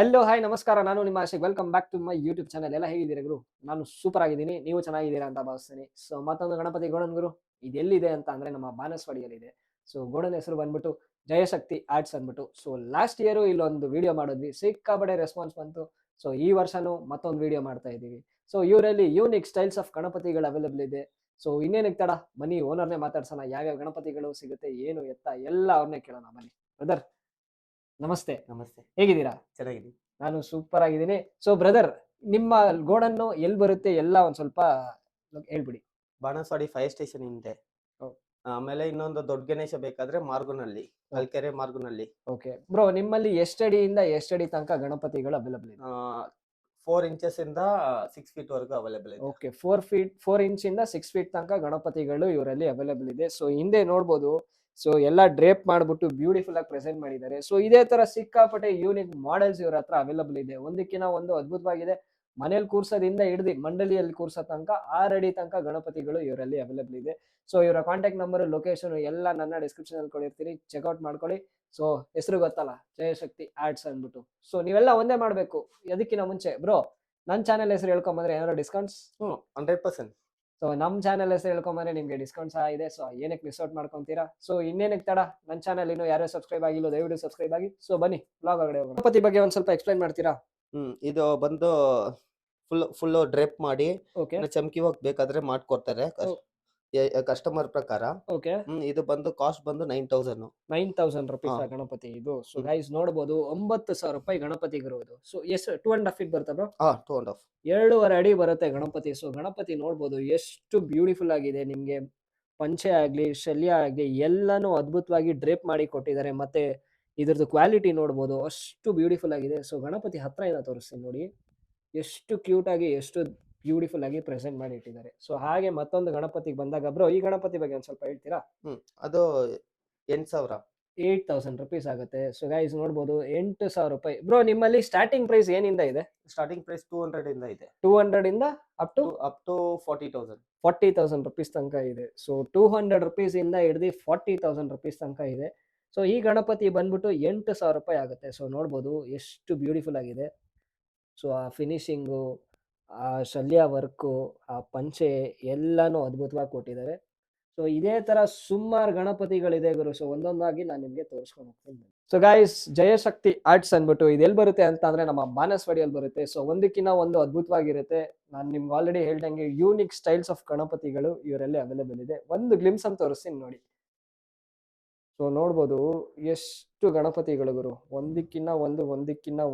Hello hi ನಮಸ್ಕಾರ. ನಾನು ನಿಮ್ಮ Ashiq. Welcome back to my YouTube channel. ಎಲ್ಲ ಹೇಗಿದ್ದೀರಾ ಗುರು? ನಾನು ಸೂಪರ್ ಆಗಿದ್ದೀನಿ. ನೀವು ಚೆನ್ನಾಗಿದ್ದೀರಾ ಅಂತ ಭಾವಿಸ್ತೀನಿ. ಸೊ ಮತ್ತೊಂದು ಗಣಪತಿ ಗೋಡನ್ ಗುರು ಇದೆಲ್ಲಿದೆ ಅಂತ ಅಂದ್ರೆ ನಮ್ಮ ಬಾನಸವಾಡಿಯಲ್ಲಿದೆ. ಸೊ ಗೋಡನ್ ಹೆಸರು ಬಂದ್ಬಿಟ್ಟು ಜಯಶಕ್ತಿ ಆರ್ಟ್ಸ್ ಅಂದ್ಬಿಟ್ಟು. ಸೊ ಲಾಸ್ಟ್ ಇಯರ್ ಇಲ್ಲೊಂದು ವಿಡಿಯೋ ಮಾಡಿದ್ವಿ, ಸಿಕ್ಕಾಪಟ್ಟೆ ರೆಸ್ಪಾನ್ಸ್ ಬಂತು. ಸೊ ಈ ವರ್ಷನೂ ಮತ್ತೊಂದು ವಿಡಿಯೋ ಮಾಡ್ತಾ ಇದ್ದೀವಿ. ಸೊ ಇವರಲ್ಲಿ ಯೂನಿಕ್ ಸ್ಟೈಲ್ಸ್ ಆಫ್ ಗಣಪತಿಗಳು ಅವೈಲೇಬಲ್ ಇದೆ. ಸೊ ಇನ್ನೇನಕ್ಕೆ ತಡ, ಬನ್ನಿ ಓನರ್ನೇ ಮಾತಾಡ್ಸೋಣ. ಯಾವ್ಯಾವ ಗಣಪತಿಗಳು ಸಿಗುತ್ತೆ, ಏನು ಎತ್ತ ಎಲ್ಲ ಅವ್ರನ್ನೇ ಕೇಳೋಣ ಬನ್ನಿ. ಬ್ರದರ್ ನಮಸ್ತೆ, ನಮಸ್ತೆ. ಹೇಗಿದ್ದೀರಾ? ಚೆನ್ನಾಗಿದ್ದೀನಿ. ನಾನು ಸೂಪರ್ ಆಗಿದ್ದೀನಿ. ಸೊ ಬ್ರದರ್, ನಿಮ್ಮ ಗೋಡನ್ನು ಎಲ್ಲಿ ಬರುತ್ತೆ ಎಲ್ಲ ಒಂದ್ ಸ್ವಲ್ಪ ಹೇಳ್ಬಿಡಿ. ಬಾಣಸ್ವಾಡಿ ಫೈರ್ ಸ್ಟೇಷನ್ ಹಿಂದೆ. ಹೌ- ಆಮೇಲೆ ಇನ್ನೊಂದು ದೊಡ್ಡ ಗಣೇಶ ಬೇಕಾದ್ರೆ ಮಾರ್ಗುನಲ್ಲಿ, ಕಲ್ಕೆರೆ ಮಾರ್ಗುನಲ್ಲಿ. ಓಕೆ ಬ್ರೋ, ನಿಮ್ಮಲ್ಲಿ ಎಷ್ಟಡಿಯಿಂದ ಎಷ್ಟಡಿ ತನಕ ಗಣಪತಿಗಳು ಅವೈಲಬಲ್ ಇದೆ? 4 ಇಂಚಸ್ ಇಂದ 6 ಫೀಟ್ ವರೆಗೂ ಅವೈಲೇಬಲ್ ಇದೆ. ಓಕೆ, 4 ಇಂಚ್ ಇಂದ 6 ಫೀಟ್ ತನಕ ಗಣಪತಿಗಳು ಇವರಲ್ಲಿ ಅವೈಲಬಲ್ ಇದೆ. ಸೊ ಹಿಂದೆ ನೋಡ್ಬೋದು, ಸೊ ಎಲ್ಲ ಡ್ರೇಪ್ ಮಾಡ್ಬಿಟ್ಟು ಬ್ಯೂಟಿಫುಲ್ ಆಗಿ ಪ್ರೆಸೆಂಟ್ ಮಾಡಿದ್ದಾರೆ. ಸೊ ಇದೇ ತರ ಸಿಕ್ಕಾಪಟ್ಟೆ ಯೂನಿಕ್ ಮಾಡೆಲ್ಸ್ ಇವ್ರ ಹತ್ರ ಅವೈಲಬಲ್ ಇದೆ. ಒಂದಕ್ಕಿಂತ ಒಂದು ಅದ್ಭುತವಾಗಿದೆ. ಮನೇಲಿ ಕೂರ್ಸೋದಿಂದ ಹಿಡಿದು ಮಂಡಳಿಯಲ್ಲಿ ಕೂರ್ಸೋ ತನಕ 6 ಅಡಿ ತನಕ ಗಣಪತಿಗಳು ಇವರಲ್ಲಿ ಅವೈಲಬಲ್ ಇದೆ. ಸೊ ಇವರ ಕಾಂಟ್ಯಾಕ್ಟ್ ನಂಬರ್, ಲೊಕೇಶನ್ ಎಲ್ಲ ನನ್ನ ಡಿಸ್ಕ್ರಿಪ್ಷನ್ ಅಲ್ಲಿ ಕೊಡಿರ್ತೀನಿ, ಚೆಕ್ಔಟ್ ಮಾಡ್ಕೊಳ್ಳಿ. ಸೊ ಹೆಸರು ಗೊತ್ತಲ್ಲ, ಜಯಶಕ್ತಿ ಆರ್ಟ್ಸ್ ಅಂದ್ಬಿಟ್ಟು. ಸೊ ನೀವೆಲ್ಲ ಒಂದೇ ಮಾಡ್ಬೇಕು. ಅದಕ್ಕಿಂತ ಮುಂಚೆ ಬ್ರೋ, ನನ್ನ ಚಾನೆಲ್ ಹೆಸರು ಹೇಳ್ಕೊಂಬಂದ್ರೆ ಏನಾದ್ರು ಡಿಸ್ಕೌಂಟ್ಸ್? 100%. ಸೊ ನಮ್ಮ ಚಾನೆಲ್ ಹೆಸರು ಹೇಳ್ಕೊಂಬಂದ್ರೆ ನಿಮ್ಗೆ ಡಿಸ್ಕೌಂಟ್ ಸಹ ಇದೆ. ಸೊ ಏನಕ್ಕೆ ಮಿಸ್ ಔಟ್ ಮಾಡ್ಕೊಂತೀರಾ? ಸೊ ಇನ್ನೇನಕ್ಕೆ ತಡ, ನನ್ನ ಚಾನೆಲ್ ಇನ್ನು ಯಾರು ಸಬ್ಸ್ಕ್ರೈಬ್ ಆಗಿಲ್ಲ ದಯವಿಟ್ಟು ಸಬ್ಸ್ಕ್ರೈಬ್ ಆಗಿ. ಸೊ ಬನ್ನಿ ಬ್ಲಾಗ್ ಒಳಗಡೆ ಹೋಗೋಣ. ಗಣಪತಿ ಬಗ್ಗೆ ಒಂದ್ ಸ್ವಲ್ಪ ಎಕ್ಸ್ಪ್ಲೈನ್ ಮಾಡ್ತೀರಾ? ಇದು ಬಂದು ಫುಲ್ ಡ್ರೇಪ್ ಮಾಡಿ ಓಕೆ ಚಮಕಿ ವರ್ಕ್ ಬೇಕಾದ್ರೆ ಮಾಡ್ಕೊಡ್ತಾರೆ ಕಸ್ಟಮರ್ ಪ್ರಕಾರ. ಓಕೆ, ಇದು ಬಂದು ಕಾಸ್ಟ್ ಬಂದು 9,000. 9,000 ರುಪೀಸ್ ಹಾ. ಗಣಪತಿ ಇದು. ಸೊ ಗೈಸ್ ನೋಡ್ಬೋದು, 9,000 ರೂಪಾಯಿ ಗಣಪತಿ ಇರೋದು. ಸೊ ಎಷ್ಟು 2.5 ಫೀಟ್ ಬರುತ್ತೆ ಬ್ರೋ? 2.5. 2.5 ಅಡಿ ಬರುತ್ತೆ ಗಣಪತಿ. ಸೊ ಗಣಪತಿ ನೋಡ್ಬೋದು ಎಷ್ಟು ಬ್ಯೂಟಿಫುಲ್ ಆಗಿದೆ. ನಿಮ್ಗೆ ಪಂಚೆ ಆಗ್ಲಿ, ಶಲ್ಯ ಆಗ್ಲಿ ಎಲ್ಲಾನು ಅದ್ಭುತವಾಗಿ ಡ್ರೇಪ್ ಮಾಡಿ ಕೊಟ್ಟಿದ್ದಾರೆ. ಮತ್ತೆ ಇದ್ರದ್ದು ಕ್ವಾಲಿಟಿ ನೋಡ್ಬೋದು, ಅಷ್ಟು ಬ್ಯೂಟಿಫುಲ್ ಆಗಿದೆ. ಸೊ ಗಣಪತಿ ಹತ್ರ ಇಂದ ತೋರಿಸ್ತೀನಿ ನೋಡಿ, ಎಷ್ಟು ಕ್ಯೂಟ್ ಆಗಿ, ಎಷ್ಟು ಬ್ಯೂಟಿಫುಲ್ ಆಗಿ ಪ್ರೆಸೆಂಟ್ ಮಾಡಿ ಇಟ್ಟಿದ್ದಾರೆ. ಸೊ ಹಾಗೆ ಮತ್ತೊಂದು ಗಣಪತಿಗೆ ಬಂದಾಗ ಬ್ರೋ, ಈ ಗಣಪತಿ ಬಗ್ಗೆ ಒಂದ್ ಸ್ವಲ್ಪ ಹೇಳ್ತೀರಾ? ಅದು 8,000. 8,000 ರುಪೀಸ್ ಆಗುತ್ತೆ. ಸೊ ಗೈಸ್ ನೋಡ್ಬೋದು, 8,000 ರೂಪಾಯಿ. ಬ್ರೋ ನಿಮ್ಮಲ್ಲಿ ಸ್ಟಾರ್ಟಿಂಗ್ ಪ್ರೈಸ್ ಏನಿಂದ ಇದೆ? ಸ್ಟಾರ್ಟಿಂಗ್ ಪ್ರೈಸ್ 200 ಇಂದ ಇದೆ. 200 ಇಂದ up to up to 40,000. 40,000 rupees ತನಕ ಇದೆ. ಸೊ 200 ರುಪೀಸ್ ಇಂದ ಹಿಡಿದು 40,000 ರುಪೀಸ್ ತನಕ ಇದೆ. ಸೊ ಈ ಗಣಪತಿ ಬಂದ್ಬಿಟ್ಟು 8,000 ರೂಪಾಯಿ ಆಗುತ್ತೆ. ಸೊ ನೋಡ್ಬೋದು ಎಷ್ಟು ಬ್ಯೂಟಿಫುಲ್ ಆಗಿದೆ. ಸೊ ಆ ಫಿನಿಶಿಂಗು, ಆ ಶಲ್ಯ ವರ್ಕು, ಆ ಪಂಚೆ ಎಲ್ಲಾನು ಅದ್ಭುತವಾಗಿ ಕೊಟ್ಟಿದ್ದಾರೆ. ಸೊ ಇದೇ ತರ ಸುಮಾರು ಗಣಪತಿಗಳಿದೆ ಗುರು. ಸೊ ಒಂದೊಂದಾಗಿ ನಾನು ನಿಮ್ಗೆ ತೋರಿಸ್ಕೊಂಡು ಹೋಗ್ತೀನಿ. ಸೊ ಗಾಯ್ಸ್, ಜಯಶಕ್ತಿ ಆರ್ಟ್ಸ್ ಅಂದ್ಬಿಟ್ಟು ಇದು ಎಲ್ಲಿ ಬರುತ್ತೆ ಅಂತ ಅಂದ್ರೆ ನಮ್ಮ ಬಾನಸವಾಡಿಯಲ್ಲಿ ಬರುತ್ತೆ. ಸೊ ಒಂದಕ್ಕಿಂತ ಒಂದು ಅದ್ಭುತವಾಗಿರುತ್ತೆ. ನಾನು ನಿಮ್ಗೆ ಆಲ್ರೆಡಿ ಹೇಳ್ದಂಗೆ ಯೂನಿಕ್ ಸ್ಟೈಲ್ಸ್ ಆಫ್ ಗಣಪತಿಗಳು ಇವರಲ್ಲಿ ಅವೈಲೇಬಲ್ ಇದೆ. ಒಂದು ಗ್ಲಿಮ್ಸ್ ಅಂತ ತೋರಿಸ್ತೀನಿ ನೋಡಿ. ಸೊ ನೋಡ್ಬೋದು ಎಷ್ಟು ಗಣಪತಿಗಳು ಗುರು, ಒಂದಕ್ಕಿಂತ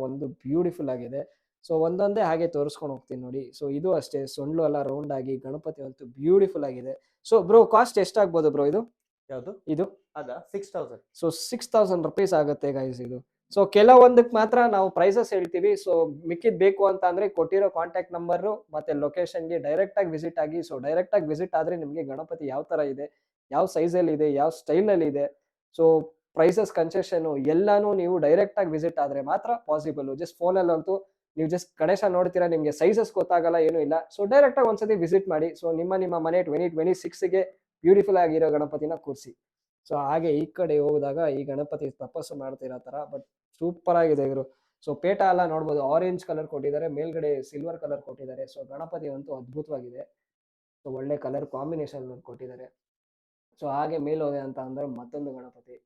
ಒಂದು ಬ್ಯೂಟಿಫುಲ್ ಆಗಿದೆ. ಸೊ ಒಂದೊಂದೇ ಹಾಗೆ ತೋರಿಸ್ಕೊಂಡು ಹೋಗ್ತೀನಿ ನೋಡಿ. ಸೊ ಇದು ಅಷ್ಟೇ, ಸೊಂಡ್ಲು ಎಲ್ಲ ರೌಂಡ್ ಆಗಿ ಗಣಪತಿ ಅಂತೂ ಬ್ಯೂಟಿಫುಲ್ ಆಗಿದೆ. ಸೊ ಬ್ರೋ, ಕಾಸ್ಟ್ ಎಷ್ಟಾಗ್ಬೋದು ಬ್ರೋ ಇದು? ಯಾವುದು ಇದು ಅದ 6,000. ಸೊ 6,000 ರುಪೀಸ್ ಆಗುತ್ತೆ ಗೈಸ್ ಇದು. ಸೊ ಕೆಲವೊಂದಕ್ಕೆ ಮಾತ್ರ ನಾವು ಪ್ರೈಸಸ್ ಹೇಳ್ತೀವಿ. ಸೊ ಮಿಕ್ಕಿದ್ ಬೇಕು ಅಂತ ಅಂದ್ರೆ ಕೊಟ್ಟಿರೋ ಕಾಂಟ್ಯಾಕ್ಟ್ ನಂಬರ್ ಮತ್ತೆ ಲೊಕೇಶನ್ಗೆ ಡೈರೆಕ್ಟ್ ಆಗಿ ವಿಸಿಟ್ ಆಗಿ. ಸೊ ಡೈರೆಕ್ಟ್ ಆಗಿ ವಿಸಿಟ್ ಆದ್ರೆ ನಿಮ್ಗೆ ಗಣಪತಿ ಯಾವ ತರ ಇದೆ, ಯಾವ ಸೈಜ್ ಅಲ್ಲಿ ಇದೆ, ಯಾವ ಸ್ಟೈಲ್ ಅಲ್ಲಿ ಇದೆ, ಸೊ ಪ್ರೈಸಸ್ ಕನ್ಸೆಷನ್ ಎಲ್ಲಾನು ನೀವು ಡೈರೆಕ್ಟ್ ಆಗಿ ವಿಸಿಟ್ ಆದ್ರೆ ಮಾತ್ರ ಪಾಸಿಬಲ್. ಜಸ್ಟ್ ಫೋನಲ್ಲಂತೂ ನೀವು ಜಸ್ಟ್ ಗಣೇಶ ನೋಡ್ತೀರಾ, ನಿಮ್ಗೆ ಸೈಜಸ್ ಗೊತ್ತಾಗಲ್ಲ, ಏನೂ ಇಲ್ಲ. ಸೊ ಡೈರೆಕ್ಟ್ ಆಗಿ ಒಂದ್ಸತಿ ವಿಸಿಟ್ ಮಾಡಿ. ಸೊ ನಿಮ್ಮ ಮನೆ 2026ಗೆ ಬ್ಯೂಟಿಫುಲ್ ಆಗಿರೋ ಗಣಪತಿನ ಕೂರಿಸಿ. ಸೊ ಹಾಗೆ ಈ ಕಡೆ ಹೋದಾಗ ಈ ಗಣಪತಿ ತಪಸ್ಸು ಮಾಡ್ತಿರೋ ತರ, ಬಟ್ ಸೂಪರ್ ಆಗಿದೆ ಇವರು. ಸೊ ಪೇಟ ಎಲ್ಲ ನೋಡ್ಬೋದು, ಆರೆಂಜ್ ಕಲರ್ ಕೊಟ್ಟಿದ್ದಾರೆ, ಮೇಲ್ಗಡೆ ಸಿಲ್ವರ್ ಕಲರ್ ಕೊಟ್ಟಿದ್ದಾರೆ. ಸೊ ಗಣಪತಿ ಅಂತೂ ಅದ್ಭುತವಾಗಿದೆ. ಸೊ ಒಳ್ಳೆ ಕಲರ್ ಕಾಂಬಿನೇಷನ್ ಕೊಟ್ಟಿದ್ದಾರೆ. ಸೊ ಹಾಗೆ ಮೇಲ್ ಹೋದೆ ಅಂತ ಅಂದ್ರೆ ಮತ್ತೊಂದು Ganapati.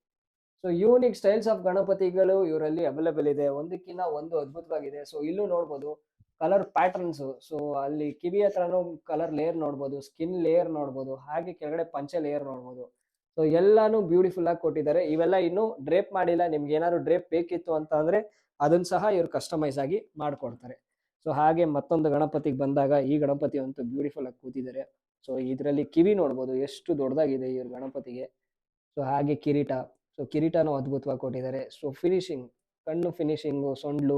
So unique styles of ಗಣಪತಿಗಳು ಇವರಲ್ಲಿ ಅವೈಲೇಬಲ್ ಇದೆ. ಒಂದಕ್ಕಿಂತ ಒಂದು ಅದ್ಭುತವಾಗಿದೆ. ಸೊ ಇಲ್ಲೂ ನೋಡ್ಬೋದು ಕಲರ್ ಪ್ಯಾಟರ್ನ್ಸ್. ಸೊ ಅಲ್ಲಿ ಕಿವಿ ಹತ್ರನೂ ಕಲರ್ ಲೇಯರ್ ನೋಡ್ಬೋದು, ಸ್ಕಿನ್ ಲೇಯರ್ ನೋಡ್ಬೋದು, ಹಾಗೆ ಕೆಳಗಡೆ ಪಂಚೆ ಲೇಯರ್ ನೋಡ್ಬೋದು. ಸೊ ಎಲ್ಲಾನು ಬ್ಯೂಟಿಫುಲ್ ಆಗಿ ಕೊಟ್ಟಿದ್ದಾರೆ. ಇವೆಲ್ಲ ಇನ್ನೂ ಡ್ರೇಪ್ ಮಾಡಿಲ್ಲ. ನಿಮ್ಗೆ ಏನಾದ್ರು ಡ್ರೇಪ್ ಬೇಕಿತ್ತು ಅಂತ ಅಂದ್ರೆ ಅದನ್ನ ಸಹ ಇವ್ರು ಕಸ್ಟಮೈಸ್ ಆಗಿ ಮಾಡ್ಕೊಡ್ತಾರೆ. ಸೊ ಹಾಗೆ ಮತ್ತೊಂದು ಗಣಪತಿಗೆ ಬಂದಾಗ ಈ ಗಣಪತಿ ಅಂತೂ ಬ್ಯೂಟಿಫುಲ್ ಆಗಿ ಕೂತಿದ್ದಾರೆ. ಸೊ ಇದರಲ್ಲಿ ಕಿವಿ ನೋಡ್ಬೋದು ಎಷ್ಟು ದೊಡ್ಡದಾಗಿದೆ ಇವ್ರ ಗಣಪತಿಗೆ. ಸೊ ಹಾಗೆ ಕಿರೀಟ. ಸೊ ಕಿರೀಟನೂ ಅದ್ಭುತವಾಗಿ ಕೊಟ್ಟಿದ್ದಾರೆ. ಸೊ ಫಿನಿಶಿಂಗ್, ಕಣ್ಣು ಫಿನಿಶಿಂಗು, ಸೊಂಡ್ಲು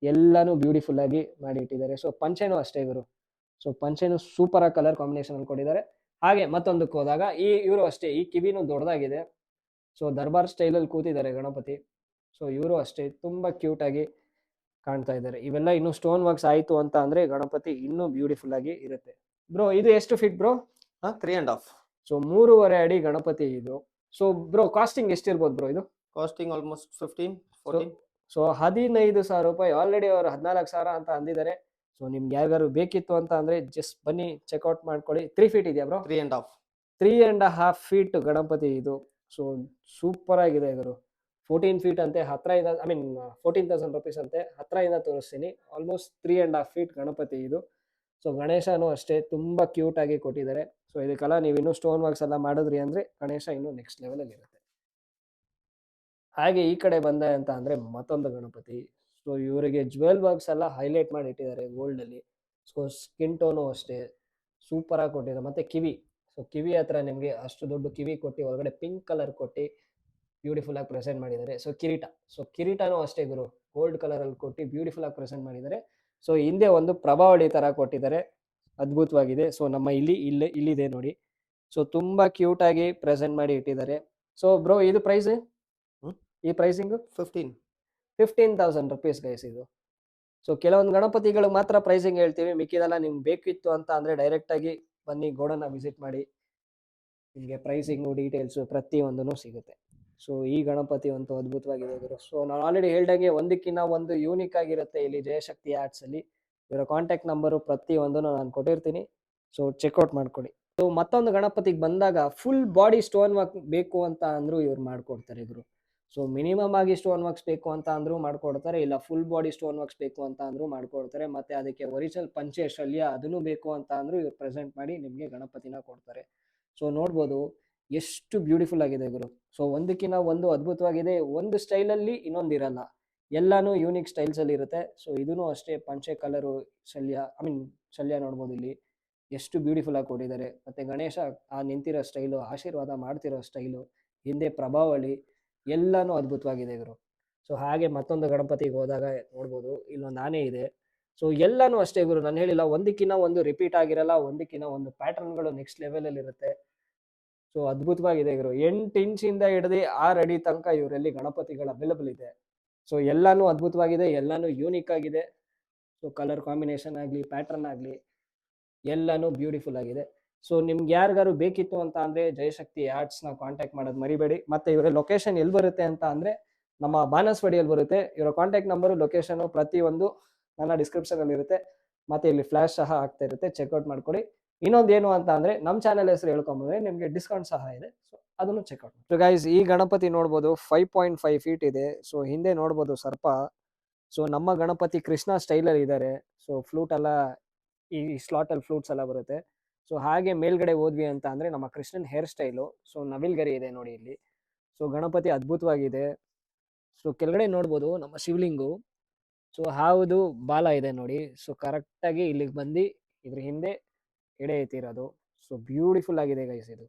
ಎಲ್ಲಾನು ಬ್ಯೂಟಿಫುಲ್ ಆಗಿ ಮಾಡಿ ಇಟ್ಟಿದ್ದಾರೆ. ಸೊ ಪಂಚೆನೂ ಅಷ್ಟೇ ಇವರು. ಸೊ ಪಂಚೆನೂ ಸೂಪರ್ ಆಗಿ ಕಲರ್ ಕಾಂಬಿನೇಷನ್ ಅಲ್ಲಿ ಕೊಟ್ಟಿದ್ದಾರೆ. ಹಾಗೆ ಮತ್ತೊಂದಕ್ಕೆ ಹೋದಾಗ ಇವರು ಅಷ್ಟೇ, ಈ ಕಿವಿನೂ ದೊಡ್ಡದಾಗಿದೆ. ಸೊ ದರ್ಬಾರ್ ಸ್ಟೈಲಲ್ಲಿ ಕೂತಿದ್ದಾರೆ ಗಣಪತಿ. ಸೊ ಇವರು ಅಷ್ಟೇ ತುಂಬಾ ಕ್ಯೂಟ್ ಆಗಿ ಕಾಣ್ತಾ ಇದ್ದಾರೆ. ಇವೆಲ್ಲ ಇನ್ನು ಸ್ಟೋನ್ ವರ್ಕ್ಸ್ ಆಯ್ತು ಅಂತ ಅಂದ್ರೆ ಗಣಪತಿ ಇನ್ನೂ ಬ್ಯೂಟಿಫುಲ್ ಆಗಿ ಇರುತ್ತೆ. ಬ್ರೋ ಇದು ಎಷ್ಟು ಫೀಟ್ ಬ್ರೋ? 3.5. ಸೊ 3.5 ಅಡಿ ಗಣಪತಿ ಇದು. ಸೊ ಬ್ರೋ ಕಾಸ್ಟಿಂಗ್ ಎಷ್ಟಿರ್ಬೋದು ಬ್ರೋ ಇದು? Casting almost 15-14. ಸೊ 15,000 ರೂಪಾಯಿ, ಆಲ್ರೆಡಿ ಅವರು 14,000 ಅಂತ ಅಂದಿದ್ದಾರೆ. ಸೊ ನಿಮ್ಗೆ ಯಾರಿಗಾರು ಬೇಕಿತ್ತು ಅಂತ ಅಂದ್ರೆ ಜಸ್ಟ್ ಬನ್ನಿ, ಚೆಕ್ಔಟ್ ಮಾಡ್ಕೊಳ್ಳಿ. 3 ಫೀಟ್ ಇದೆಯಾ ಬ್ರೋ? 3.5. 3.5 ಫೀಟ್ ಗಣಪತಿ ಇದು. ಸೊ ಸೂಪರ್ ಆಗಿದೆ ಗುರು. 14 ಫೀಟ್ ಅಂತೆ, ಹತ್ರ ಇಂದ, ಐ ಮೀನ್ 14,000 ರುಪೀಸ್ ಅಂತೆ. ಹತ್ರ ಇಂದ ತೋರಿಸ್ತೀನಿ. ಆಲ್ಮೋಸ್ಟ್ 3.5 ಫೀಟ್ ಗಣಪತಿ ಇದು. ಸೊ ಗಣೇಶನು ಅಷ್ಟೇ ತುಂಬಾ ಕ್ಯೂಟ್ ಆಗಿ ಕೊಟ್ಟಿದ್ದಾರೆ. ಸೊ ಇದಕ್ಕೆಲ್ಲ ನೀವು ಇನ್ನೂ ಸ್ಟೋನ್ ವರ್ಕ್ಸ್ ಎಲ್ಲ ಮಾಡಿದ್ರಿ ಅಂದ್ರೆ ಗಣೇಶ ಇನ್ನೂ ನೆಕ್ಸ್ಟ್ ಲೆವೆಲ್ ಅಲ್ಲಿ ಇರುತ್ತೆ. ಹಾಗೆ ಈ ಕಡೆ ಬಂದೆ ಅಂತ ಅಂದ್ರೆ ಮತ್ತೊಂದು ಗಣಪತಿ. ಸೊ ಇವರಿಗೆ ಜ್ಯುವೆಲ್ ವರ್ಕ್ಸ್ ಎಲ್ಲ ಹೈಲೈಟ್ ಮಾಡಿ ಇಟ್ಟಿದ್ದಾರೆ ಗೋಲ್ಡ್ ಅಲ್ಲಿ. ಸೊ ಸ್ಕಿನ್ ಟೋನು ಅಷ್ಟೇ ಸೂಪರ್ ಆಗಿ ಕೊಟ್ಟಿದ್ದಾರೆ. ಮತ್ತೆ ಕಿವಿ, ಸೊ ಕಿವಿ ಹತ್ರ ನಿಮಗೆ ಅಷ್ಟು ದೊಡ್ಡ ಕಿವಿ ಕೊಟ್ಟು ಒಳಗಡೆ ಪಿಂಕ್ ಕಲರ್ ಕೊಟ್ಟು ಬ್ಯೂಟಿಫುಲ್ ಆಗಿ ಪ್ರೆಸೆಂಟ್ ಮಾಡಿದ್ದಾರೆ. ಸೊ ಕಿರೀಟ, ಸೊ ಕಿರೀಟನೂ ಅಷ್ಟೇ ಗುರು, ಗೋಲ್ಡ್ ಕಲರ್ ಅಲ್ಲಿ ಕೊಟ್ಟು ಬ್ಯೂಟಿಫುಲ್ ಆಗಿ ಪ್ರೆಸೆಂಟ್ ಮಾಡಿದ್ದಾರೆ. ಸೊ ಹಿಂದೆ ಒಂದು ಪ್ರಭಾವಳಿ ತರ ಕೊಟ್ಟಿದ್ದಾರೆ, ಅದ್ಭುತವಾಗಿದೆ. ಸೊ ನಮ್ಮ ಇಲ್ಲಿದೆ ನೋಡಿ. ಸೊ ತುಂಬಾ ಕ್ಯೂಟ್ ಆಗಿ ಪ್ರೆಸೆಂಟ್ ಮಾಡಿ ಇಟ್ಟಿದ್ದಾರೆ. ಸೊ ಬ್ರೋ ಇದು ಪ್ರೈಸ್, ಹ್ಮ್? ಈ ಪ್ರೈಸಿಂಗ್ 15. 15,000 ರುಪೀಸ್ ಗೈಸ್ ಇದು. ಸೊ ಕೆಲವೊಂದು ಗಣಪತಿಗಳು ಮಾತ್ರ ಪ್ರೈಸಿಂಗ್ ಹೇಳ್ತೀವಿ, ಮಿಕ್ಕಿದೆಲ್ಲ ನಿಮ್ಗೆ ಬೇಕಿತ್ತು ಅಂತ ಅಂದ್ರೆ ಡೈರೆಕ್ಟ್ ಆಗಿ ಬನ್ನಿ, ಗೋಡನ್ನ ವಿಸಿಟ್ ಮಾಡಿ, ನಿಮಗೆ ಪ್ರೈಸಿಂಗು ಡೀಟೇಲ್ಸು ಪ್ರತಿಯೊಂದೂ ಸಿಗುತ್ತೆ. ಸೊ ಈ ಗಣಪತಿ ಅಂತೂ ಅದ್ಭುತವಾಗಿದೆ ಗುರು. ಸೊ ನಾನು ಆಲ್ರೆಡಿ ಹೇಳ್ದಂಗೆ ಒಂದಕ್ಕಿಂತ ಒಂದು ಯೂನಿಕ್ ಆಗಿರುತ್ತೆ ಇಲ್ಲಿ ಜಯಶಕ್ತಿ ಆರ್ಟ್ಸ್ ಅಲ್ಲಿ. ಇವರ ಕಾಂಟ್ಯಾಕ್ಟ್ ನಂಬರು ಪ್ರತಿಯೊಂದನ್ನು ನಾನು ಕೊಟ್ಟಿರ್ತೀನಿ. ಸೊ ಚೆಕ್ಔಟ್ ಮಾಡ್ಕೊಳ್ಳಿ. ಸೊ ಮತ್ತೊಂದು ಗಣಪತಿಗೆ ಬಂದಾಗ ಫುಲ್ ಬಾಡಿ ಸ್ಟೋನ್ ವರ್ಕ್ ಬೇಕು ಅಂತ ಅಂದ್ರೂ ಇವ್ರು ಮಾಡ್ಕೊಡ್ತಾರೆ ಗುರು. ಸೊ ಮಿನಿಮಮ್ ಆಗಿ ಸ್ಟೋನ್ ವರ್ಕ್ಸ್ ಬೇಕು ಅಂತ ಅಂದ್ರೂ ಮಾಡ್ಕೊಡ್ತಾರೆ, ಇಲ್ಲ ಫುಲ್ ಬಾಡಿ ಸ್ಟೋನ್ ವರ್ಕ್ಸ್ ಬೇಕು ಅಂತ ಅಂದ್ರೂ ಮಾಡ್ಕೊಡ್ತಾರೆ. ಮತ್ತೆ ಅದಕ್ಕೆ ಒರಿಜಿನಲ್ ಪಂಚೆ ಶಲ್ಯ ಅದನ್ನು ಬೇಕು ಅಂತ ಅಂದ್ರೂ ಇವ್ರು ಪ್ರೆಸೆಂಟ್ ಮಾಡಿ ನಿಮಗೆ ಗಣಪತಿನ ಕೊಡ್ತಾರೆ. ಸೊ ನೋಡ್ಬೋದು ಎಷ್ಟು ಬ್ಯೂಟಿಫುಲ್ ಆಗಿದೆ ಗುರು. ಸೊ ಒಂದಕ್ಕಿಂತ ಒಂದು ಅದ್ಭುತವಾಗಿದೆ. ಒಂದು ಸ್ಟೈಲಲ್ಲಿ ಇನ್ನೊಂದು ಇರಲ್ಲ, ಎಲ್ಲಾನು ಯೂನಿಕ್ ಸ್ಟೈಲ್ಸ್ ಅಲ್ಲಿ ಇರುತ್ತೆ. ಸೊ ಇದೂ ಅಷ್ಟೇ ಪಂಚೆ ಕಲರು ಶಲ್ಯ, ಐ ಮೀನ್ ಶಲ್ಯ ನೋಡ್ಬೋದು ಇಲ್ಲಿ ಎಷ್ಟು ಬ್ಯೂಟಿಫುಲ್ ಆಗಿ ಕೊಟ್ಟಿದ್ದಾರೆ. ಮತ್ತೆ ಗಣೇಶ ಆ ನಿಂತಿರೋ ಸ್ಟೈಲು, ಆಶೀರ್ವಾದ ಮಾಡ್ತಿರೋ ಸ್ಟೈಲು, ಹಿಂದೆ ಪ್ರಭಾವಳಿ ಎಲ್ಲಾನು ಅದ್ಭುತವಾಗಿದೆ ಗುರು. ಸೊ ಹಾಗೆ ಮತ್ತೊಂದು ಗಣಪತಿಗೆ ಹೋದಾಗ ನೋಡ್ಬೋದು ಇಲ್ಲೊಂದು ಆನೆ ಇದೆ. ಸೊ ಎಲ್ಲಾನು ಅಷ್ಟೇ ಗುರು, ನಾನು ಹೇಳಿಲ್ಲ ಒಂದಕ್ಕಿಂತ ಒಂದು ರಿಪೀಟ್ ಆಗಿರಲ್ಲ, ಒಂದಕ್ಕಿಂತ ಒಂದು ಪ್ಯಾಟರ್ನ್ಗಳು ನೆಕ್ಸ್ಟ್ ಲೆವೆಲ್ ಅಲ್ಲಿ ಇರುತ್ತೆ. ಸೊ ಅದ್ಭುತವಾಗಿದೆ ಗುರು. 8 ಇಂಚಿಂದ ಹಿಡಿದು 6 ಅಡಿ ತನಕ ಇವರಲ್ಲಿ ಗಣಪತಿಗಳ ಅವೈಲಬಲ್ ಇದೆ. ಸೊ ಎಲ್ಲಾನು ಅದ್ಭುತವಾಗಿದೆ, ಎಲ್ಲಾನು ಯೂನಿಕ್ ಆಗಿದೆ. ಸೊ ಕಲರ್ ಕಾಂಬಿನೇಷನ್ ಆಗಲಿ, ಪ್ಯಾಟರ್ನ್ ಆಗಲಿ ಎಲ್ಲಾನು ಬ್ಯೂಟಿಫುಲ್ ಆಗಿದೆ. ಸೊ ನಿಮ್ಗೆ ಯಾರಿಗಾರು ಬೇಕಿತ್ತು ಅಂತ ಅಂದ್ರೆ ಜಯಶಕ್ತಿ ಆರ್ಟ್ಸ್ನ ಕಾಂಟ್ಯಾಕ್ಟ್ ಮಾಡೋದು ಮರಿಬೇಡಿ. ಮತ್ತೆ ಇವರ ಲೊಕೇಶನ್ ಎಲ್ಲಿ ಬರುತ್ತೆ ಅಂತ ಅಂದ್ರೆ ನಮ್ಮ ಬಾನಸವಾಡಿಯಲ್ಲಿ ಬರುತ್ತೆ. ಇವರ ಕಾಂಟ್ಯಾಕ್ಟ್ ನಂಬರು, ಲೊಕೇಶನ್ ಪ್ರತಿಯೊಂದು ನನ್ನ ಡಿಸ್ಕ್ರಿಪ್ಷನ್ ಅಲ್ಲಿ ಇರುತ್ತೆ. ಮತ್ತೆ ಇಲ್ಲಿ ಫ್ಲಾಶ್ ಸಹ ಆಗ್ತಾ ಇರುತ್ತೆ, ಚೆಕ್ಔಟ್ ಮಾಡ್ಕೊಳ್ಳಿ. ಇನ್ನೊಂದು ಏನು ಅಂತ ಅಂದ್ರೆ ನಮ್ಮ ಚಾನೆಲ್ ಹೆಸರು ಹೇಳ್ಕೊಂಬಂದ್ರೆ ನಿಮಗೆ ಡಿಸ್ಕೌಂಟ್ ಸಹ ಇದೆ. ಸೊ ಅದನ್ನು ಚೆಕ್ಔಟ್ ಮಾಡಿ. ಸೊ ಗೈಸ್ ಈ ಗಣಪತಿ ನೋಡ್ಬೋದು 5.5 ಫೀಟ್ ಇದೆ. ಸೊ ಹಿಂದೆ ನೋಡ್ಬೋದು ಸರ್ಪ. ಸೊ ನಮ್ಮ ಗಣಪತಿ ಕೃಷ್ಣ ಸ್ಟೈಲಲ್ಲಿ ಇದ್ದಾರೆ. ಸೊ ಫ್ಲೂಟ್ ಎಲ್ಲ ಈ ಸ್ಲಾಟ್ ಅಲ್ಲಿ ಫ್ಲೂಟ್ಸ್ ಎಲ್ಲ ಬರುತ್ತೆ. ಸೊ ಹಾಗೆ ಮೇಲ್ಗಡೆ ಹೋದ್ವಿ ಅಂತ ಅಂದ್ರೆ ನಮ್ಮ ಕೃಷ್ಣನ್ ಹೇರ್ ಸ್ಟೈಲು. ಸೊ ನವಿಲ್ಗರಿ ಇದೆ ನೋಡಿ ಇಲ್ಲಿ. ಸೊ ಗಣಪತಿ ಅದ್ಭುತವಾಗಿದೆ. ಸೊ ಕೆಳಗಡೆ ನೋಡ್ಬೋದು ನಮ್ಮ ಶಿವಲಿಂಗು. ಸೊ ಹಾವುದು ಬಾಲ ಇದೆ ನೋಡಿ. ಸೊ ಕರೆಕ್ಟಾಗಿ ಇಲ್ಲಿಗೆ ಬಂದು ಇದ್ರ ಹಿಂದೆ ಎಡೆ ಎತ್ತಿರೋದು. ಸೊ ಬ್ಯೂಟಿಫುಲ್ ಆಗಿದೆ ಗೈಸ್ ಇದು.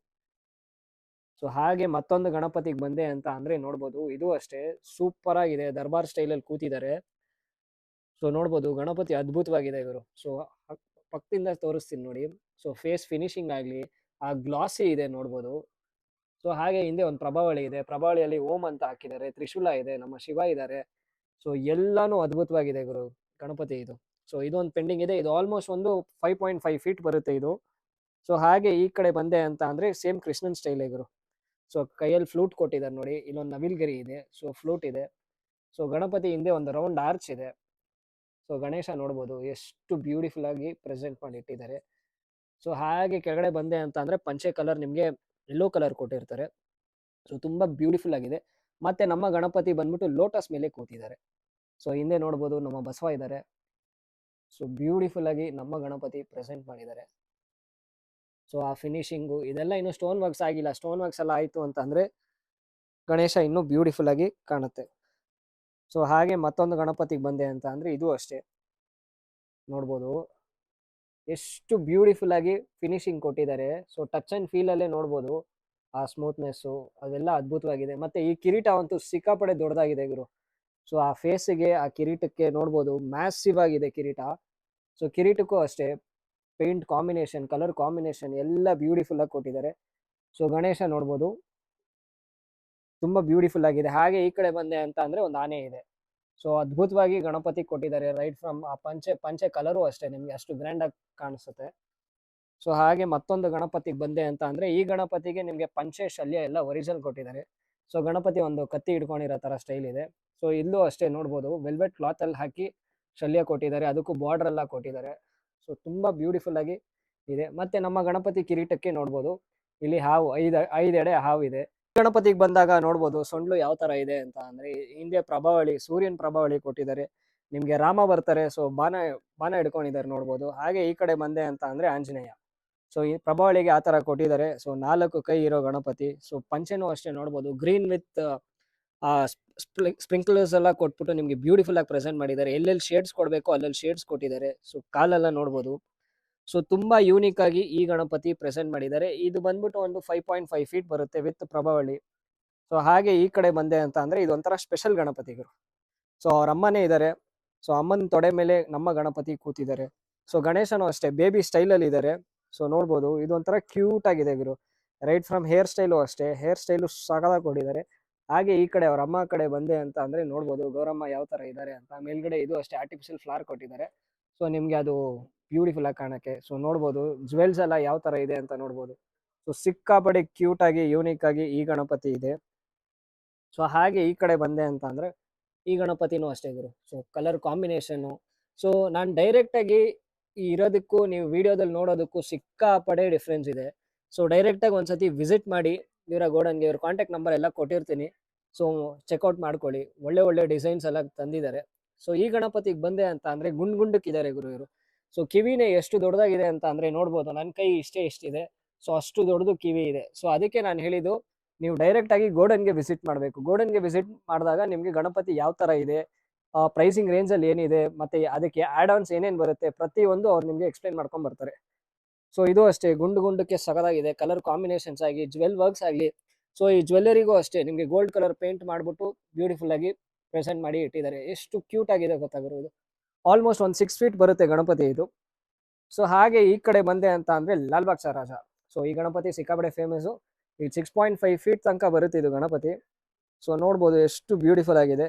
ಸೊ ಹಾಗೆ ಮತ್ತೊಂದು ಗಣಪತಿಗೆ ಬಂದೆ ಅಂತ ಅಂದ್ರೆ ನೋಡ್ಬೋದು, ಇದು ಅಷ್ಟೇ ಸೂಪರ್ ಆಗಿದೆ, ದರ್ಬಾರ್ ಸ್ಟೈಲಲ್ಲಿ ಕೂತಿದ್ದಾರೆ. ಸೊ ನೋಡ್ಬೋದು ಗಣಪತಿ ಅದ್ಭುತವಾಗಿದೆ ಇವರು. ಸೊ ಪಕ್ಕದಿಂದ ತೋರಿಸ್ತೀನಿ ನೋಡಿ. ಸೊ ಫೇಸ್ ಫಿನಿಶಿಂಗ್ ಆಗಲಿ, ಆ ಗ್ಲಾಸಿ ಇದೆ ನೋಡ್ಬೋದು. ಸೊ ಹಾಗೆ ಹಿಂದೆ ಒಂದು ಪ್ರಭಾವಳಿ ಇದೆ, ಪ್ರಭಾವಳಿಯಲ್ಲಿ ಓಂ ಅಂತ ಹಾಕಿದ್ದಾರೆ, ತ್ರಿಶೂಲ ಇದೆ, ನಮ್ಮ ಶಿವ ಇದ್ದಾರೆ. ಸೊ ಎಲ್ಲಾನು ಅದ್ಭುತವಾಗಿದೆ ಗುರು ಗಣಪತಿ ಇದು. ಸೊ ಇದೊಂದು ಪೆಂಡಿಂಗ್ ಇದೆ, ಇದು ಆಲ್ಮೋಸ್ಟ್ ಒಂದು 5.5 ಫೀಟ್ ಬರುತ್ತೆ ಇದು. ಸೊ ಹಾಗೆ ಈ ಕಡೆ ಬಂದೆ ಅಂತ ಅಂದ್ರೆ ಸೇಮ್ ಕೃಷ್ಣನ್ ಸ್ಟೈಲ್ ಗುರು. ಸೊ ಕೈಯಲ್ಲಿ ಫ್ಲೂಟ್ ಕೊಟ್ಟಿದ್ದಾರೆ ನೋಡಿ, ಇಲ್ಲೊಂದು ನವಿಲ್ಗರಿ ಇದೆ, ಸೊ ಫ್ಲೂಟ್ ಇದೆ. ಸೊ ಗಣಪತಿ ಹಿಂದೆ ಒಂದು ರೌಂಡ್ ಆರ್ಚ್ ಇದೆ. ಸೊ ಗಣೇಶ ನೋಡ್ಬೋದು ಎಷ್ಟು ಬ್ಯೂಟಿಫುಲ್ ಆಗಿ ಪ್ರೆಸೆಂಟ್ ಮಾಡಿ ಇಟ್ಟಿದ್ದಾರೆ. ಸೊ ಹಾಗೆ ಕೆಳಗಡೆ ಬಂದೆ ಅಂತ ಅಂದ್ರೆ ಪಂಚೆ ಕಲರ್ ನಿಮಗೆ ಯೆಲ್ಲೋ ಕಲರ್ ಕೊಟ್ಟಿರ್ತಾರೆ. ಸೊ ತುಂಬಾ ಬ್ಯೂಟಿಫುಲ್ ಆಗಿದೆ. ಮತ್ತೆ ನಮ್ಮ ಗಣಪತಿ ಬಂದ್ಬಿಟ್ಟು ಲೋಟಸ್ ಮೇಲೆ ಕೂತಿದ್ದಾರೆ. ಸೊ ಹಿಂದೆ ನೋಡ್ಬೋದು ನಮ್ಮ ಬಸವ ಇದ್ದಾರೆ. ಸೊ ಬ್ಯೂಟಿಫುಲ್ ಆಗಿ ನಮ್ಮ ಗಣಪತಿ ಪ್ರೆಸೆಂಟ್ ಮಾಡಿದ್ದಾರೆ. ಸೊ ಆ ಫಿನಿಶಿಂಗು ಇದೆಲ್ಲ ಇನ್ನು ಸ್ಟೋನ್ ವರ್ಕ್ಸ್ ಆಗಿಲ್ಲ. ಸ್ಟೋನ್ ವರ್ಕ್ಸ್ ಎಲ್ಲ ಆಯ್ತು ಅಂತ ಅಂದ್ರೆ ಗಣೇಶ ಇನ್ನೂ ಬ್ಯೂಟಿಫುಲ್ ಆಗಿ ಕಾಣುತ್ತೆ. ಸೊ ಹಾಗೆ ಮತ್ತೊಂದು ಗಣಪತಿಗೆ ಬಂದೆ ಅಂತ ಅಂದ್ರೆ ಇದು ಅಷ್ಟೇ ನೋಡ್ಬೋದು ಎಷ್ಟು ಬ್ಯೂಟಿಫುಲ್ ಆಗಿ ಫಿನಿಶಿಂಗ್ ಕೊಟ್ಟಿದ್ದಾರೆ. ಸೊ ಟಚ್ ಅಂಡ್ ಫೀಲ್ ಅಲ್ಲೇ ನೋಡ್ಬೋದು ಆ ಸ್ಮೂತ್ನೆಸ್ಸು ಅದೆಲ್ಲ ಅದ್ಭುತವಾಗಿದೆ. ಮತ್ತೆ ಈ ಕಿರೀಟ ಅಂತೂ ಸಿಕ್ಕಾಪಡೆ ದೊಡ್ಡದಾಗಿದೆ ಗುರು. ಸೊ ಆ ಫೇಸಿಗೆ, ಆ ಕಿರೀಟಕ್ಕೆ ನೋಡ್ಬೋದು ಮ್ಯಾಸಿವ್ ಆಗಿದೆ ಕಿರೀಟ. ಸೊ ಕಿರೀಟಕ್ಕೂ ಅಷ್ಟೇ ಪೇಂಟ್ ಕಾಂಬಿನೇಷನ್, ಕಲರ್ ಕಾಂಬಿನೇಷನ್ ಎಲ್ಲ ಬ್ಯೂಟಿಫುಲ್ ಆಗಿ ಕೊಟ್ಟಿದ್ದಾರೆ. ಸೊ ಗಣೇಶ ನೋಡ್ಬೋದು ತುಂಬಾ ಬ್ಯೂಟಿಫುಲ್ ಆಗಿದೆ. ಹಾಗೆ ಈ ಕಡೆ ಬಂದೆ ಅಂತ ಅಂದ್ರೆ ಒಂದು ಆನೆ ಇದೆ. ಸೊ ಅದ್ಭುತವಾಗಿ ಗಣಪತಿ ಕೊಟ್ಟಿದ್ದಾರೆ. ರೈಟ್ ಫ್ರಮ್ ಆ ಪಂಚೆ ಕಲರು ಅಷ್ಟೇ ನಿಮ್ಗೆ ಅಷ್ಟು ಗ್ರ್ಯಾಂಡ್ ಆಗಿ ಕಾಣಿಸುತ್ತೆ. ಸೊ ಹಾಗೆ ಮತ್ತೊಂದು ಗಣಪತಿಗೆ ಬಂದೆ ಅಂತ ಅಂದ್ರೆ ಈ ಗಣಪತಿಗೆ ನಿಮ್ಗೆ ಪಂಚೆ ಶಲ್ಯ ಎಲ್ಲ ಒರಿಜಿನಲ್ ಕೊಟ್ಟಿದ್ದಾರೆ. ಸೊ ಗಣಪತಿ ಒಂದು ಕತ್ತಿ ಹಿಡ್ಕೊಂಡಿರೋ ತರ ಸ್ಟೈಲ್ ಇದೆ. ಸೊ ಸೊ ಇಲ್ಲೂ ಅಷ್ಟೇ ನೋಡ್ಬೋದು ವೆಲ್ವೆಟ್ ಕ್ಲಾತ್ ಅಲ್ಲಿ ಹಾಕಿ ಶಲ್ಯ ಕೊಟ್ಟಿದ್ದಾರೆ, ಅದಕ್ಕೂ ಬಾರ್ಡರ್ ಎಲ್ಲ ಕೊಟ್ಟಿದ್ದಾರೆ. ಸೊ ತುಂಬಾ ಬ್ಯೂಟಿಫುಲ್ ಆಗಿ ಇದೆ. ಮತ್ತೆ ನಮ್ಮ ಗಣಪತಿ ಕಿರೀಟಕ್ಕೆ ನೋಡ್ಬೋದು ಇಲ್ಲಿ ಹಾವು ಐದೆಡೆ ಹಾವು ಇದೆ. ಗಣಪತಿಗೆ ಬಂದಾಗ ನೋಡ್ಬೋದು ಸೊಂಡ್ಲು ಯಾವ ತರ ಇದೆ ಅಂತ ಅಂದ್ರೆ ಹಿಂದೆ ಪ್ರಭಾವಳಿ, ಸೂರ್ಯನ ಪ್ರಭಾವಳಿ ಕೊಟ್ಟಿದ್ದಾರೆ. ನಿಮ್ಗೆ ರಾಮ ಬರ್ತಾರೆ, ಸೊ ಬಾಣ ಹಿಡ್ಕೊಂಡಿದ್ದಾರೆ ನೋಡ್ಬೋದು. ಹಾಗೆ ಈ ಕಡೆ ಬಂದೆ ಅಂತ ಅಂದ್ರೆ ಆಂಜನೇಯ. ಸೊ ಈ ಪ್ರಭಾವಳಿಗೆ ಆ ತರ ಕೊಟ್ಟಿದ್ದಾರೆ. ಸೊ 4 ಕೈ ಇರೋ ಗಣಪತಿ. ಸೊ ಪಂಚೆನೂ ಅಷ್ಟೇ ನೋಡ್ಬೋದು ಗ್ರೀನ್ ವಿತ್ ಆ ಸ್ಪ್ರಿಂಕ್ಲರ್ಸ್ ಎಲ್ಲ ಕೊಟ್ಬಿಟ್ಟು ನಿಮ್ಗೆ ಬ್ಯೂಟಿಫುಲ್ ಆಗಿ ಪ್ರೆಸೆಂಟ್ ಮಾಡಿದ್ದಾರೆ. ಎಲ್ಲೆಲ್ಲಿ ಶೇಡ್ಸ್ ಕೊಡ್ಬೇಕು ಅಲ್ಲೆಲ್ಲಿ ಶೇಡ್ಸ್ ಕೊಟ್ಟಿದ್ದಾರೆ. ಸೊ ಕಾಲೆಲ್ಲ ನೋಡ್ಬೋದು. ಸೊ ತುಂಬಾ ಯೂನಿಕ್ ಆಗಿ ಈ ಗಣಪತಿ ಪ್ರೆಸೆಂಟ್ ಮಾಡಿದ್ದಾರೆ. ಇದು ಬಂದ್ಬಿಟ್ಟು ಒಂದು 5.5 ಫೀಟ್ ಬರುತ್ತೆ ವಿತ್ ಪ್ರಭಾವಳಿ. ಸೊ ಹಾಗೆ ಈ ಕಡೆ ಬಂದೆ ಅಂತ ಅಂದ್ರೆ ಇದೊಂಥರ ಸ್ಪೆಷಲ್ ಗಣಪತಿಗಳು. ಸೊ ಅವ್ರ ಅಮ್ಮನೇ ಇದ್ದಾರೆ. ಸೊ ಅಮ್ಮನ ತೊಡೆ ಮೇಲೆ ನಮ್ಮ ಗಣಪತಿ ಕೂತಿದ್ದಾರೆ. ಸೊ ಗಣೇಶನು ಅಷ್ಟೇ ಬೇಬಿ ಸ್ಟೈಲ್ ಅಲ್ಲಿ ಇದ್ದಾರೆ. ಸೊ ನೋಡ್ಬೋದು ಇದೊಂಥರ ಕ್ಯೂಟ್ ಆಗಿದೆ ಗುರು. ರೈಟ್ ಫ್ರಮ್ ಹೇರ್ ಸ್ಟೈಲು ಅಷ್ಟೇ, ಹೇರ್ ಸ್ಟೈಲು ಸಕಲಾಗಿ ಕೊಟ್ಟಿದ್ದಾರೆ. ಹಾಗೆ ಈ ಕಡೆ ಅವ್ರ ಅಮ್ಮ ಕಡೆ ಬಂದೆ ಅಂತ ಅಂದ್ರೆ ನೋಡ್ಬೋದು ಗೌರಮ್ಮ ಯಾವ ತರ ಇದ್ದಾರೆ ಅಂತ. ಮೇಲ್ಗಡೆ ಇದು ಅಷ್ಟೇ ಆರ್ಟಿಫಿಷಿಯಲ್ ಫ್ಲವರ್ ಕೊಟ್ಟಿದ್ದಾರೆ. ಸೊ ನಿಮ್ಗೆ ಅದು ಬ್ಯೂಟಿಫುಲ್ ಆಗಿ ಕಾಣಕ್ಕೆ. ಸೊ ನೋಡ್ಬೋದು ಜ್ಯುವೆಲ್ಸ್ ಎಲ್ಲ ಯಾವ ತರ ಇದೆ ಅಂತ ನೋಡ್ಬೋದು. ಸೊ ಸಿಕ್ಕಾಪಡೆ ಕ್ಯೂಟ್ ಆಗಿ ಯೂನಿಕ್ ಆಗಿ ಈ ಗಣಪತಿ ಇದೆ. ಸೊ ಹಾಗೆ ಈ ಕಡೆ ಬಂದೆ ಅಂತ ಅಂದ್ರೆ ಈ ಗಣಪತಿನೂ ಅಷ್ಟೇ ಗುರು. So colour combination. ಸೊ ನಾನು ಡೈರೆಕ್ಟ್ ಆಗಿ ಇರೋದಕ್ಕೂ ನೀವು ವಿಡಿಯೋದಲ್ಲಿ ನೋಡೋದಕ್ಕೂ ಸಿಕ್ಕಾಪಡೆ ಡಿಫ್ರೆನ್ಸ್ ಇದೆ. ಸೊ ಡೈರೆಕ್ಟ್ ಆಗಿ ಒಂದ್ಸತಿ ವಿಸಿಟ್ ಮಾಡಿ ಇವರ ಗೋಡನ್ಗೆ. ಇವ್ರ ಕಾಂಟ್ಯಾಕ್ಟ್ ನಂಬರ್ ಎಲ್ಲ ಕೊಟ್ಟಿರ್ತೀನಿ. ಸೊ ಚೆಕ್ಔಟ್ ಮಾಡ್ಕೊಳ್ಳಿ. ಒಳ್ಳೆ ಡಿಸೈನ್ಸ್ ಎಲ್ಲ ತಂದಿದ್ದಾರೆ. ಸೊ ಈ ಗಣಪತಿಗೆ ಬಂದೆ ಅಂತ ಅಂದ್ರೆ ಗುಂಡಕ್ಕಿದ್ದಾರೆ ಗುರು ಇವರು. ಸೊ ಕಿವಿನೇ ಎಷ್ಟು ದೊಡ್ಡದಾಗಿದೆ ಅಂತ ಅಂದ್ರೆ ನೋಡ್ಬೋದು. ನನ್ನ ಕೈ ಇಷ್ಟಿದೆ. ಸೊ ಅಷ್ಟು ದೊಡ್ಡದು ಕಿವಿ ಇದೆ. ಸೊ ಅದಕ್ಕೆ ನಾನು ಹೇಳಿದ್ದು ನೀವು ಡೈರೆಕ್ಟ್ ಆಗಿ ಗೋಡನ್ಗೆ ವಿಸಿಟ್ ಮಾಡಬೇಕು. ಗೋಡನ್ಗೆ ವಿಸಿಟ್ ಮಾಡಿದಾಗ ನಿಮ್ಗೆ ಗಣಪತಿ ಯಾವ ತರ ಇದೆ, ಪ್ರೈಸಿಂಗ್ ರೇಂಜ್ ಅಲ್ಲಿ ಏನಿದೆ, ಮತ್ತೆ ಅದಕ್ಕೆ ಆಡ್ ಆನ್ಸ್ ಏನೇನು ಬರುತ್ತೆ ಪ್ರತಿಯೊಂದು ಅವ್ರು ನಿಮ್ಗೆ ಎಕ್ಸ್ಪ್ಲೈನ್ ಮಾಡ್ಕೊಂಡ್ ಬರ್ತಾರೆ. ಸೊ ಇದು ಅಷ್ಟೇ ಗುಂಡಕ್ಕೆ ಸಗದಾಗಿದೆ. ಕಲರ್ ಕಾಂಬಿನೇಷನ್ಸ್ ಆಗಿ ಜ್ವೆಲ್ ವರ್ಕ್ಸ್ ಆಗಲಿ. ಸೊ ಈ ಜ್ಯುವೆಲ್ಲರಿಗೂ ಅಷ್ಟೇ ನಿಮ್ಗೆ ಗೋಲ್ಡ್ ಕಲರ್ ಪೇಂಟ್ ಮಾಡ್ಬಿಟ್ಟು ಬ್ಯೂಟಿಫುಲ್ ಆಗಿ ಪ್ರೆಸೆಂಟ್ ಮಾಡಿ ಇಟ್ಟಿದ್ದಾರೆ. ಎಷ್ಟು ಕ್ಯೂಟ್ ಆಗಿದೆ ಗೊತ್ತಾಗಿರೋದು. ಆಲ್ಮೋಸ್ಟ್ ಒಂದು 6 ಫೀಟ್ ಬರುತ್ತೆ ಗಣಪತಿ ಇದು. ಸೊ ಹಾಗೆ ಈ ಕಡೆ ಬಂದೆ ಅಂತ ಅಂದ್ರೆ ಲಾಲ್ಬಾಗ್ ರಾಜ. ಸೊ ಈ ಗಣಪತಿ ಸಿಕ್ಕಾಪಡೆ ಫೇಮಸ್. ಈ 6.5 ಫೀಟ್ ತನಕ ಬರುತ್ತೆ ಇದು ಗಣಪತಿ. ಸೊ ನೋಡ್ಬೋದು ಎಷ್ಟು ಬ್ಯೂಟಿಫುಲ್ ಆಗಿದೆ.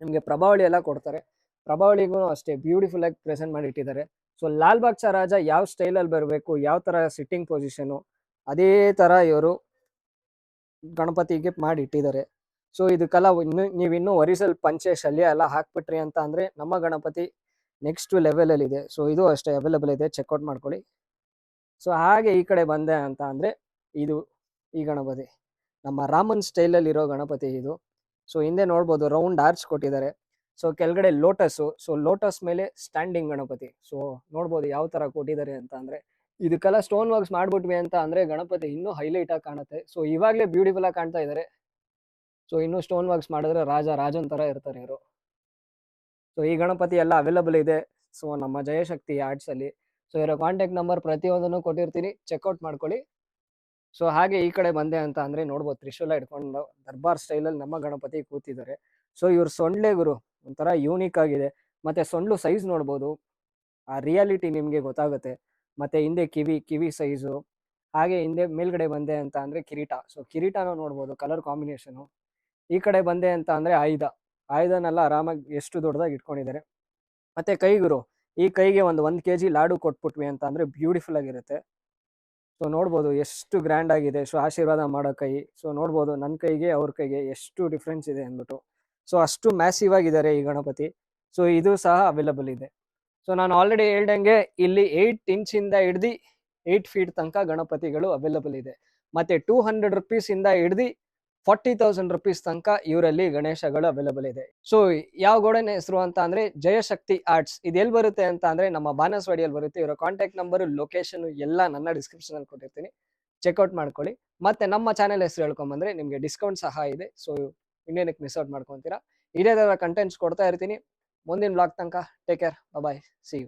ನಿಮ್ಗೆ ಪ್ರಭಾವಳಿ ಎಲ್ಲ ಕೊಡ್ತಾರೆ. ಪ್ರಭಾವಳಿಗೂ ಅಷ್ಟೇ ಬ್ಯೂಟಿಫುಲ್ ಆಗಿ ಪ್ರೆಸೆಂಟ್ ಮಾಡಿ ಇಟ್ಟಿದ್ದಾರೆ. ಸೊ ಲಾಲ್ಬಾಗ್ ರಾಜ ಯಾವ ಸ್ಟೈಲಲ್ಲಿ ಬರಬೇಕು, ಯಾವ ತರ ಸಿಟ್ಟಿಂಗ್ ಪೊಸಿಷನು, ಅದೇ ತರ ಇವರು ಗಣಪತಿಗೆ ಮಾಡಿ ಇಟ್ಟಿದ್ದಾರೆ. ಸೊ ಇದಕ್ಕೆಲ್ಲ ನೀವಿನ್ನೂ ಒರಿಜಿನಲ್ ಪಂಚೆ ಶಲ್ಯ ಎಲ್ಲ ಹಾಕ್ಬಿಟ್ರಿ ಅಂತ ಅಂದ್ರೆ ನಮ್ಮ ಗಣಪತಿ ನೆಕ್ಸ್ಟ್ ಲೆವೆಲ್ ಅಲ್ಲಿ ಇದೆ. ಸೊ ಇದು ಅಷ್ಟೇ ಅವೈಲೇಬಲ್ ಇದೆ, ಚೆಕ್ಔಟ್ ಮಾಡ್ಕೊಳ್ಳಿ. ಸೊ ಹಾಗೆ ಈ ಕಡೆ ಬಂದೆ ಅಂತ ಅಂದ್ರೆ ಇದು ಈ ಗಣಪತಿ ನಮ್ಮ ರಾಮನ್ ಸ್ಟೈಲಲ್ಲಿ ಇರೋ ಗಣಪತಿ ಇದು. ಸೊ ಹಿಂದೆ ನೋಡ್ಬೋದು ರೌಂಡ್ ಆರ್ಚ್ ಕೊಟ್ಟಿದ್ದಾರೆ. ಸೊ ಕೆಳಗಡೆ ಲೋಟಸ್. ಸೊ ಲೋಟಸ್ ಮೇಲೆ ಸ್ಟ್ಯಾಂಡಿಂಗ್ ಗಣಪತಿ. ಸೊ ನೋಡ್ಬೋದು ಯಾವ ತರ ಕೊಟ್ಟಿದ್ದಾರೆ ಅಂತ ಅಂದ್ರೆ ಇದಕ್ಕೆಲ್ಲ ಸ್ಟೋನ್ ವರ್ಕ್ಸ್ ಮಾಡ್ಬಿಟ್ವಿ ಅಂತ ಅಂದ್ರೆ ಗಣಪತಿ ಇನ್ನೂ ಹೈಲೈಟ್ ಆಗಿ ಕಾಣುತ್ತೆ. ಸೊ ಇವಾಗಲೇ ಬ್ಯೂಟಿಫುಲ್ ಆಗಿ ಕಾಣ್ತಾ ಇದ್ದಾರೆ. ಸೊ ಇನ್ನೂ ಸ್ಟೋನ್ ವರ್ಕ್ಸ್ ಮಾಡಿದ್ರೆ ರಾಜನ್ ತರ ಇರ್ತಾರೆ ಇವರು. ಸೊ ಈ ಗಣಪತಿ ಎಲ್ಲ ಅವೈಲೇಬಲ್ ಇದೆ. ಸೊ ನಮ್ಮ ಜಯಶಕ್ತಿ ಆರ್ಟ್ಸ್ ಅಲ್ಲಿ. ಸೊ ಇವರ ಕಾಂಟ್ಯಾಕ್ಟ್ ನಂಬರ್ ಪ್ರತಿಯೊಂದನ್ನು ಕೊಟ್ಟಿರ್ತೀನಿ, ಚೆಕ್ಔಟ್ ಮಾಡ್ಕೊಳ್ಳಿ. ಸೊ ಹಾಗೆ ಈ ಕಡೆ ಬಂದೆ ಅಂತ ಅಂದ್ರೆ ನೋಡ್ಬೋದು ತ್ರಿಶೂಲ ಇಟ್ಕೊಂಡು ದರ್ಬಾರ್ ಸ್ಟೈಲಲ್ಲಿ ನಮ್ಮ ಗಣಪತಿ ಕೂತಿದ್ದಾರೆ. ಸೊ ಇವ್ರ ಸೊಂಡ್ಲೆ ಗುರು ಒಂಥರ ಯೂನಿಕ್ ಆಗಿದೆ. ಮತ್ತೆ ಸೊಂಡ್ಲು ಸೈಜ್ ನೋಡ್ಬೋದು, ಆ ರಿಯಾಲಿಟಿ ನಿಮ್ಗೆ ಗೊತ್ತಾಗುತ್ತೆ. ಮತ್ತೆ ಹಿಂದೆ ಕಿವಿ ಸೈಜು. ಹಾಗೆ ಹಿಂದೆ ಮೇಲ್ಗಡೆ ಬಂದೆ ಅಂತ ಅಂದ್ರೆ ಕಿರೀಟ. ಸೊ ಕಿರೀಟನೂ ನೋಡ್ಬೋದು ಕಲರ್ ಕಾಂಬಿನೇಷನು. ಈ ಕಡೆ ಬಂದೆ ಅಂತ ಅಂದ್ರೆ ಆಯುಧನೆಲ್ಲ ಆರಾಮಾಗಿ ಎಷ್ಟು ದೊಡ್ಡದಾಗಿ ಇಟ್ಕೊಂಡಿದ್ದಾರೆ. ಮತ್ತೆ ಕೈಗುರು, ಈ ಕೈಗೆ ಒಂದು 1 kg ಲಾಡು ಕೊಟ್ಬಿಟ್ವಿ ಅಂತ ಅಂದ್ರೆ ಬ್ಯೂಟಿಫುಲ್ ಆಗಿರುತ್ತೆ. ಸೊ ನೋಡ್ಬೋದು ಎಷ್ಟು ಗ್ರ್ಯಾಂಡ್ ಆಗಿದೆ. ಸೊ ಆಶೀರ್ವಾದ ಮಾಡೋ ಕೈ. ಸೊ ನೋಡ್ಬೋದು ನನ್ನ ಕೈಗೆ ಅವ್ರ ಕೈಗೆ ಎಷ್ಟು ಡಿಫ್ರೆನ್ಸ್ ಇದೆ ಅಂದ್ಬಿಟ್ಟು. ಸೊ ಅಷ್ಟು ಮ್ಯಾಸಿವ್ ಆಗಿದ್ದಾರೆ ಈ ಗಣಪತಿ. ಸೊ ಇದು ಸಹ ಅವೈಲಬಲ್ ಇದೆ. ಸೊ ನಾನು ಆಲ್ರೆಡಿ ಹೇಳ್ದಂಗೆ ಇಲ್ಲಿ 8 ಇಂಚಿಂದ ಹಿಡ್ದು 8 ಫೀಟ್ ತನಕ ಗಣಪತಿಗಳು ಅವೈಲಬಲ್ ಇದೆ. ಮತ್ತೆ 200 rupees ಇಂದ ಹಿಡ್ದು 40,000 rupees ತನಕ ಇವರಲ್ಲಿ ಗಣೇಶಗಳು ಅವೈಲಬಲ್ ಇದೆ. ಸೊ ಯಾವ ಗೋಡನ್ ಹೆಸರು ಅಂತ ಅಂದ್ರೆ ಜಯಶಕ್ತಿ ಆರ್ಟ್ಸ್. ಇದು ಎಲ್ಲಿ ಬರುತ್ತೆ ಅಂತ ಅಂದ್ರೆ ನಮ್ಮ ಬಾನಸವಾಡಿಯಲ್ಲಿ ಬರುತ್ತೆ. ಇವರ ಕಾಂಟ್ಯಾಕ್ಟ್ ನಂಬರ್, ಲೊಕೇಶನ್ ಎಲ್ಲ ನನ್ನ ಡಿಸ್ಕ್ರಿಪ್ಷನ್ ಅಲ್ಲಿ ಕೊಟ್ಟಿರ್ತೀನಿ, ಚೆಕ್ಔಟ್ ಮಾಡ್ಕೊಳ್ಳಿ. ಮತ್ತೆ ನಮ್ಮ ಚಾನೆಲ್ ಹೆಸರು ಹೇಳ್ಕೊಂಬಂದ್ರೆ ನಿಮ್ಗೆ ಡಿಸ್ಕೌಂಟ್ ಸಹ ಇದೆ. ಸೊ ಇನ್ನೇನಕ್ಕೆ ಮಿಸ್ ಔಟ್ ಮಾಡ್ಕೊಂತೀರಾ. ಇದೇ ತರ ಕಂಟೆಂಟ್ಸ್ ಕೊಡ್ತಾ ಇರ್ತೀನಿ. ಮುಂದಿನ ಬ್ಲಾಗ್ ತನಕ take care, bye, see you.